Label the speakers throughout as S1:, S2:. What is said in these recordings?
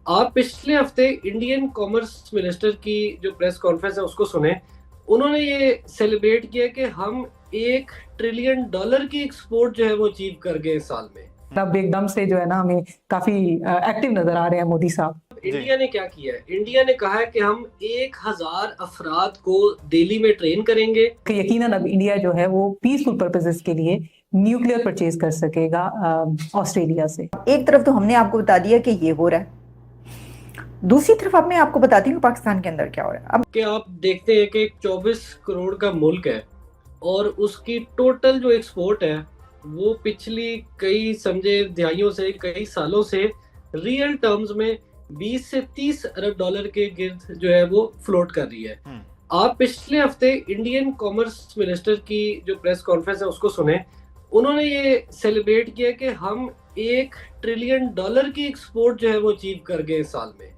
S1: आप पिछले हफ्ते इंडियन कॉमर्स मिनिस्टर की जो प्रेस कॉन्फ्रेंस है उसको सुने। उन्होंने ये सेलिब्रेट किया कि हम $1 ट्रिलियन की एक्सपोर्ट जो है वो अचीव कर गए इस साल में।
S2: अब एकदम से जो है ना हमें काफी एक्टिव नजर आ रहे हैं मोदी साहब।
S1: इंडिया ने क्या किया है? इंडिया ने कहा है कि हम 1,000 अफराद को दिल्ली में ट्रेन करेंगे
S2: कि यकीनन अब इंडिया जो है वो पीसफुल पर्पसेस के लिए न्यूक्लियर परचेज कर सकेगा ऑस्ट्रेलिया से।
S3: एक तरफ तो हमने आपको बता दिया कि ये हो रहा है, दूसरी तरफ अब मैं आपको बताती हूँ पाकिस्तान के अंदर क्या हो रहा है। अब
S1: कि आप देखते हैं कि 24 करोड़ का मुल्क है और उसकी टोटल जो एक्सपोर्ट है वो पिछली कई समझे दिहाइयों से, कई सालों से रियल टर्म्स में 20 से 30 अरब डॉलर के गिर्द जो है वो फ्लोट कर रही है। आप पिछले हफ्ते इंडियन कॉमर्स मिनिस्टर की जो प्रेस कॉन्फ्रेंस है उसको सुने। उन्होंने ये सेलिब्रेट किया कि हम $1 ट्रिलियन की एक्सपोर्ट जो है वो अचीव कर गए इस साल में।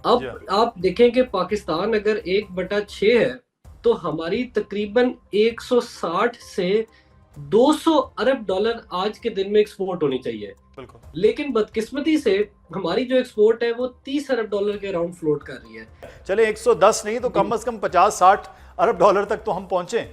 S1: अब आप देखें कि पाकिस्तान अगर 1/6 है तो हमारी तकरीबन 160 से 200 अरब डॉलर आज के दिन में एक्सपोर्ट होनी चाहिए। लेकिन बदकिस्मती से हमारी जो एक्सपोर्ट है वो 30 अरब डॉलर के अराउंड फ्लोट कर रही है।
S4: चले 110 नहीं तो कम से कम 50-60 अरब डॉलर तक तो हम पहुंचे।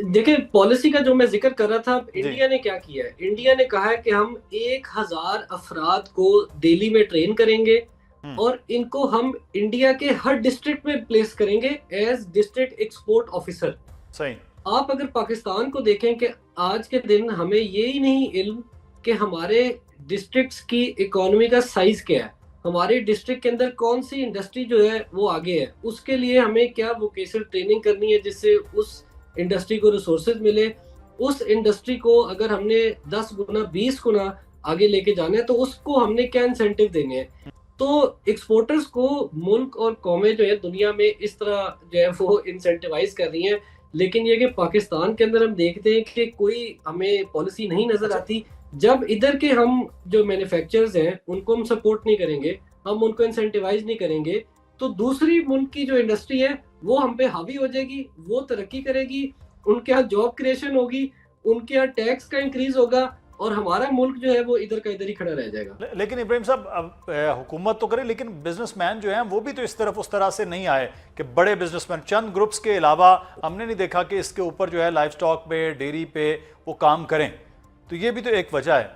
S1: देखिए, पॉलिसी का जो मैं जिक्र कर रहा था, इंडिया ने क्या किया है? इंडिया ने कहा है कि हम 1,000 अफराद को दिल्ली में ट्रेन करेंगे और इनको हम इंडिया के हर डिस्ट्रिक्ट में प्लेस करेंगे एज डिस्ट्रिक्ट एक्सपोर्ट ऑफिसर।
S4: सही।
S1: आप अगर पाकिस्तान को देखें कि आज के दिन हमें ये ही नहीं इल्म कि हमारे डिस्ट्रिक्ट्स की इकोनॉमी का साइज क्या है, हमारे डिस्ट्रिक्ट के अंदर कौन सी इंडस्ट्री जो है वो आगे है, उसके लिए हमें क्या वोकेशनल ट्रेनिंग करनी है जिससे उस इंडस्ट्री को रिसोर्सेज मिले। उस इंडस्ट्री को अगर हमने 10 गुना 20 गुना आगे लेके जाना है तो उसको हमने क्या इंसेंटिव देने हैं। तो एक्सपोर्टर्स को मुल्क और कौमें जो है दुनिया में इस तरह जो है वो इंसेंटिवाइज कर रही हैं, लेकिन ये कि पाकिस्तान के अंदर हम देखते हैं कि कोई हमें पॉलिसी नहीं नजर आती। जब इधर के हम जो मैन्युफैक्चरर्स हैं उनको हम सपोर्ट नहीं करेंगे, हम उनको इंसेंटिवाइज नहीं करेंगे, तो दूसरी मुल्क की जो इंडस्ट्री है वो हम पे हावी हो जाएगी, वो तरक्की करेगी, उनके यहाँ जॉब क्रिएशन होगी, उनके यहाँ टैक्स का इंक्रीज होगा और हमारा मुल्क जो है वो इधर का इधर ही खड़ा रह जाएगा।
S4: लेकिन इब्राहिम साहब, अब हुकूमत तो करे लेकिन बिजनेसमैन जो हैं वो भी तो इस तरफ उस तरह से नहीं आए कि बड़े बिजनेसमैन चंद ग्रुप्स के अलावा हमने नहीं देखा कि इसके ऊपर जो है लाइफ स्टॉक पे, डेयरी पे वो काम करें। तो ये भी तो एक वजह है।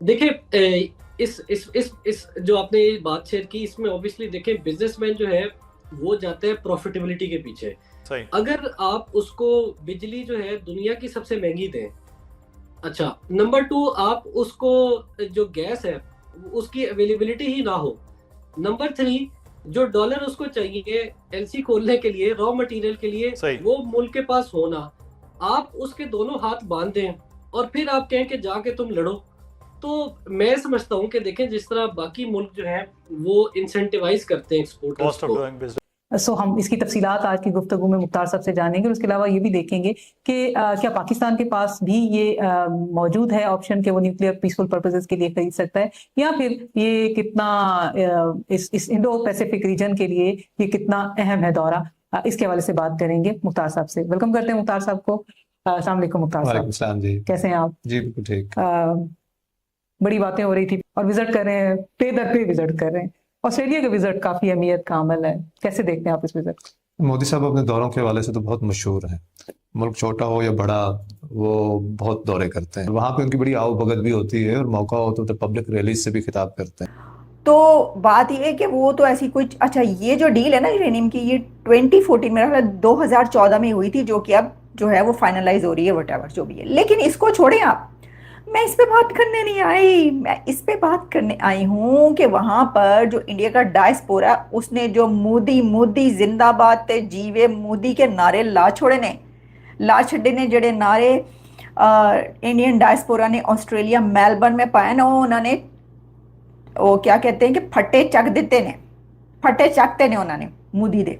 S1: देखिए, इस जो आपने ये बात शेयर की, इसमें ऑब्वियसली देखिए बिजनेसमैन जो है वो जाते हैं प्रॉफिटेबिलिटी के पीछे।
S4: सही।
S1: अगर आप उसको बिजली जो है दुनिया की सबसे महंगी दें, अच्छा, नंबर 2 आप उसको जो गैस है उसकी अवेलेबिलिटी ही ना हो, नंबर 3 जो डॉलर उसको चाहिए एलसी खोलने के लिए, रॉ मटेरियल के लिए, वो मुल्क के पास होना, आप उसके दोनों हाथ बांध दें और फिर आप कहें कि जाके तुम लड़ो। तो मैं समझता हूं कि देखें जिस तरह बाकी मुल्क जो है वो इंसेंटिवाइज करते हैं एक्सपोर्टर्स को।
S2: सो हम इसकी तफसीलात आज की गुफ्तगू में मुख्तार साहब से जानेंगे। उसके अलावा ये भी देखेंगे कि क्या पाकिस्तान के पास भी ये मौजूद है ऑप्शन कि वो न्यूक्लियर पीसफुल पर्पसेस के लिए खरीद सकता है, या फिर ये कितना इस इंडो पैसिफिक रीजन के लिए ये कितना अहम है दौरा। इसके हवाले से बात करेंगे मुख्तार साहब से। वेलकम करते हैं मुख्तार साहब को। अस्सलाम वालेकुम मुख्तार साहब,
S5: जी
S2: कैसे हैं आप?
S5: जी बिल्कुल ठीक।
S2: बड़ी बातें हो रही थी और विजिट कर रहे हैं, पे दर पे विजिट कर रहे हैं। ऑस्ट्रेलिया का विजिट काफी अहमियत का अमल है, कैसे देखते हैं आप इस विजिट?
S5: मोदी साहब अपने दौरों के हवाले से तो बहुत मशहूर हैं। मुल्क छोटा हो या बड़ा, वो बहुत दौरे करते हैं। वहाँ पे उनकी बड़ी आवभगत भी होती है और मौका हो तो पब्लिक रैली से भी खिताब करते हैं।
S3: तो बात ये है कि वो तो ऐसी कोई, अच्छा ये जो डील है ना यूरेनियम की, ये 2014 मेरा ख्याल 2014 में हुई थी, जो कि अब जो है वो फाइनलाइज हो रही है, वट जो भी है। लेकिन इसको छोड़ें आप, मैं इस पे बात करने नहीं आई। मैं इस पे बात करने आई हूँ कि वहाँ पर जो इंडिया का डायस्पोरा, उसने जो मोदी मोदी जिंदाबाद ते जीवे मोदी के नारे ला छड़े ने जड़े नारे इंडियन डायस्पोरा ने ऑस्ट्रेलिया मेलबर्न में पाए ना, उन्होंने वो क्या कहते हैं कि फटे चक दिते ने, फटे चकते ने उन्होंने मोदी दे।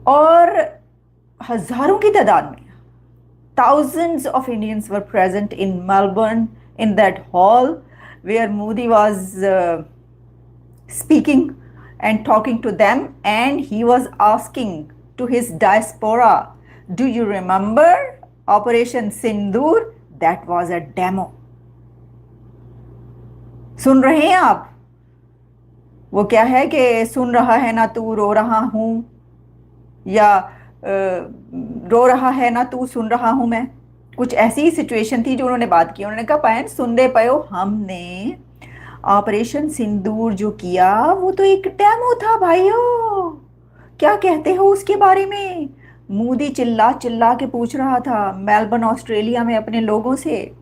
S3: और हजारों की तादाद में thousands of Indians were present in Melbourne in that hall where Modi was speaking and talking to them, and he was asking to his diaspora, do you remember Operation Sindoor? That was a demo. सुन रहे हैं आप? वो क्या है कि सुन रहा है ना तू रो रहा हूँ, या रो रहा है ना तू सुन रहा हूँ मैं, कुछ ऐसी सिचुएशन थी जो उन्होंने बात की। उन्होंने कहा पायन सुन रहे पयो, हमने ऑपरेशन सिंदूर जो किया वो तो एक डेमो था भाइयों, क्या कहते हो उसके बारे में। मोदी चिल्ला चिल्ला के पूछ रहा था मेलबर्न ऑस्ट्रेलिया में अपने लोगों से,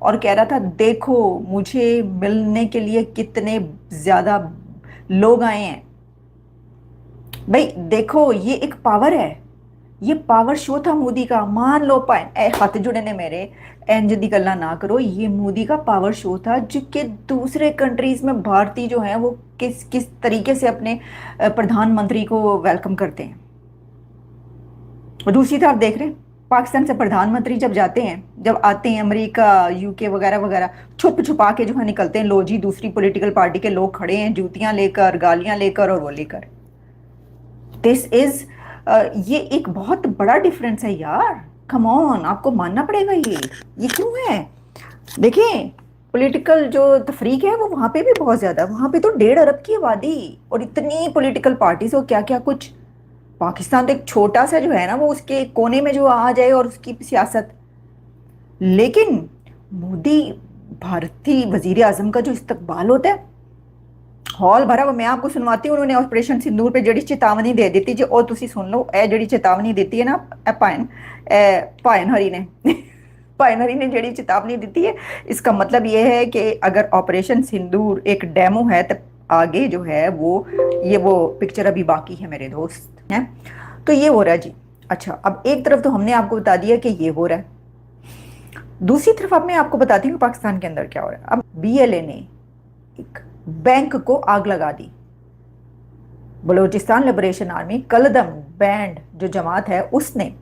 S3: और कह रहा था देखो मुझे मिलने के लिए कितने ज्यादा लोग आए हैं। भाई देखो ये एक पावर है, ये पावर शो था मोदी का। मान लो पाए हाथ जुड़े ने मेरे, इंज दी गल्ला ना करो, ये मोदी का पावर शो था जो कि दूसरे कंट्रीज में भारतीय जो हैं वो किस किस तरीके से अपने प्रधानमंत्री को वेलकम करते हैं। और दूसरी तरफ देख रहे हैं पाकिस्तान से प्रधानमंत्री जब जाते हैं, जब आते हैं अमेरिका यूके वगैरह वगैरह, छुप छुपा के जो है निकलते हैं, लो जी दूसरी पॉलिटिकल पार्टी के लोग खड़े हैं जूतियां लेकर गालियां लेकर और वो लेकर। दिस इज ये एक बहुत बड़ा डिफरेंस है यार, कम ऑन, आपको मानना पड़ेगा। ये क्यों है? देखिए पॉलिटिकल जो तफरीक है वो वहाँ पे भी बहुत ज़्यादा, वहाँ पे तो 1.5 अरब की आबादी और इतनी पॉलिटिकल पार्टीज और क्या क्या कुछ। पाकिस्तान तो एक छोटा सा जो है ना वो उसके कोने में जो आ जाए और उसकी सियासत, लेकिन मोदी भारतीय वजीर आजम का जो इस्तकबाल होता है हॉल भरा। वो मैं आपको सुनवाती हूँ, उन्होंने ऑपरेशन सिंदूर पे जड़ी चेतावनी दे दी थी जो, और तुसी सुन लो ए जड़ी चेतावनी देती है ना पायन हरी ने पायन हरी ने जड़ी चेतावनी दी है, इसका मतलब ये है कि अगर ऑपरेशन सिंदूर एक डेमो है तो आगे जो है वो पिक्चर अभी बाकी है मेरे दोस्त हैं। तो ये हो रहा है जी। अच्छा अब एक तरफ तो हमने आपको बता दिया कि ये हो रहा है, दूसरी तरफ अब मैं आपको बताती हूँ पाकिस्तान के अंदर क्या हो रहा है। अब BLA ने एक बैंक को आग लगा दी। बलूचिस्तान लिबरेशन आर्मी कलदम बैंड जो जमात है उसने,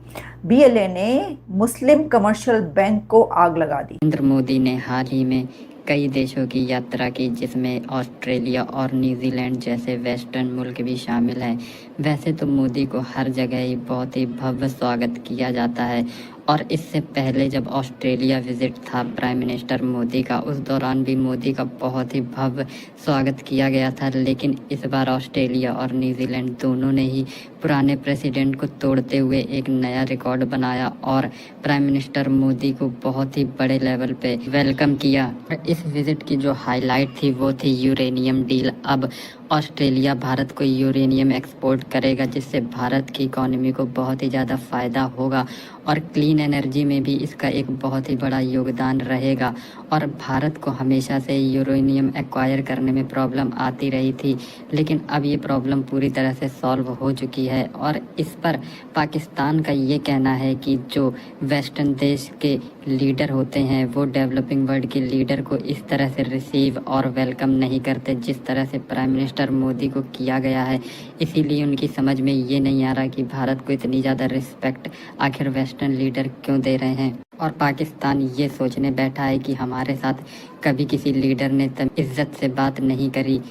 S3: BLA ने मुस्लिम कमर्शियल बैंक को आग लगा दी।
S6: नरेंद्र मोदी ने हाल ही में कई देशों की यात्रा की जिसमें ऑस्ट्रेलिया और न्यूजीलैंड जैसे वेस्टर्न मुल्क भी शामिल हैं। वैसे तो मोदी को हर जगह ही बहुत ही भव्य स्वागत किया जाता है और इससे पहले जब ऑस्ट्रेलिया विजिट था प्राइम मिनिस्टर मोदी का, उस दौरान भी मोदी का बहुत ही भव्य स्वागत किया गया था। लेकिन इस बार ऑस्ट्रेलिया और न्यूजीलैंड दोनों ने ही पुराने प्रेसिडेंट को तोड़ते हुए एक नया रिकॉर्ड बनाया और प्राइम मिनिस्टर मोदी को बहुत ही बड़े लेवल पे वेलकम किया। इस विजिट की जो हाईलाइट थी वो थी यूरेनियम डील। अब ऑस्ट्रेलिया भारत को यूरेनियम एक्सपोर्ट करेगा जिससे भारत की इकोनॉमी को बहुत ही ज़्यादा फ़ायदा होगा और क्लीन एनर्जी में भी इसका एक बहुत ही बड़ा योगदान रहेगा। और भारत को हमेशा से यूरेनियम एक्वायर करने में प्रॉब्लम आती रही थी, लेकिन अब ये प्रॉब्लम पूरी तरह से सॉल्व हो चुकी है। और इस पर पाकिस्तान का ये कहना है कि जो वेस्टर्न देश के लीडर होते हैं वो डेवलपिंग वर्ल्ड के लीडर को इस तरह से रिसीव और वेलकम नहीं करते जिस तरह से प्राइम मिनिस्टर मोदी को किया गया है। इसीलिए उनकी समझ में ये नहीं आ रहा कि भारत को इतनी ज़्यादा रिस्पेक्ट आखिर वेस्टर्न लीडर क्यों दे रहे हैं। और पाकिस्तान ये सोचने बैठा है कि हमारे साथ कभी किसी लीडर ने इज्जत से बात नहीं करी।